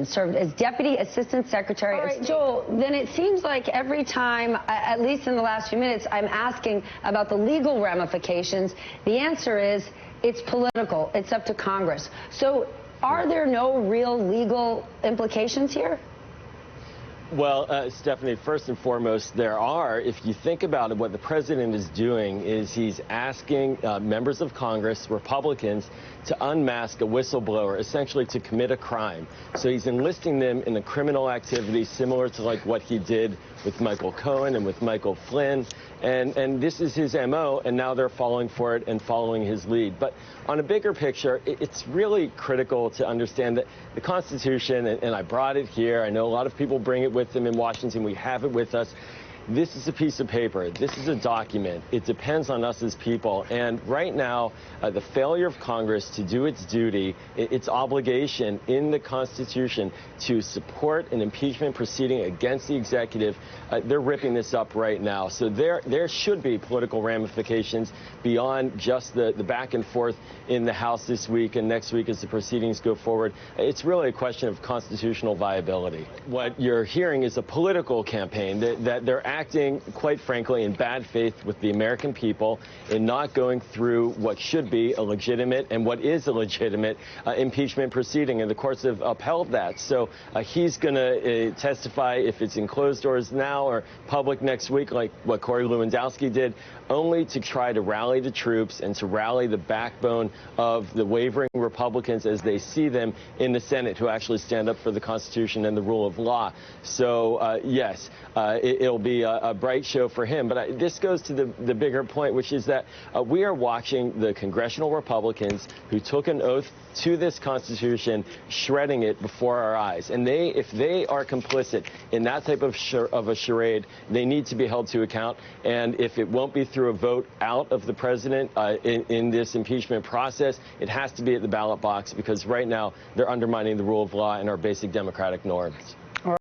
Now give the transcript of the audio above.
Biden served as Deputy Assistant Secretary of State. Joel, then it seems like every time, at least in the last few minutes, I'm asking about the legal ramifications. The answer is it's political. It's up to Congress. So are there no real legal implications here? Well, Stephanie, first and foremost, there are. If you think about it, what the president is doing is he's asking members of Congress, Republicans, to unmask a whistleblower, essentially to commit a crime. So he's enlisting them in a criminal activity similar to like what he did with Michael Cohen and with Michael Flynn. And this is his MO, and now they're falling for it and following his lead. But on a bigger picture, it's really critical to understand that the Constitution, and I brought it here, I know a lot of people bring it with them in Washington, we have it with us. This is a piece of paper. This is a document. It depends on us as people. And right now, the failure of Congress to do its duty, its obligation in the Constitution to support an impeachment proceeding against the executive, they're ripping this up right now. So there should be political ramifications beyond just the back and forth in the House this week and next week as the proceedings go forward. It's really a question of constitutional viability. What you're hearing is a political campaign that they're acting, quite frankly, in bad faith with the American people in not going through what should be a legitimate and what is a legitimate impeachment proceeding, and the courts have upheld that. So he's going to testify, if it's in closed doors now or public next week, like what Corey Lewandowski did, only to try to rally the troops and to rally the backbone of the wavering Republicans as they see them in the Senate, who actually stand up for the Constitution and the rule of law. So yes, it'll be a bright show for him. But this goes to the bigger point, which is that we are watching the congressional Republicans who took an oath to this Constitution, shredding it before our eyes. And if they are complicit in that type of a charade, they need to be held to account. And if it won't be through a vote out of the president in this impeachment process, it has to be at the ballot box, because right now they're undermining the rule of law and our basic democratic norms.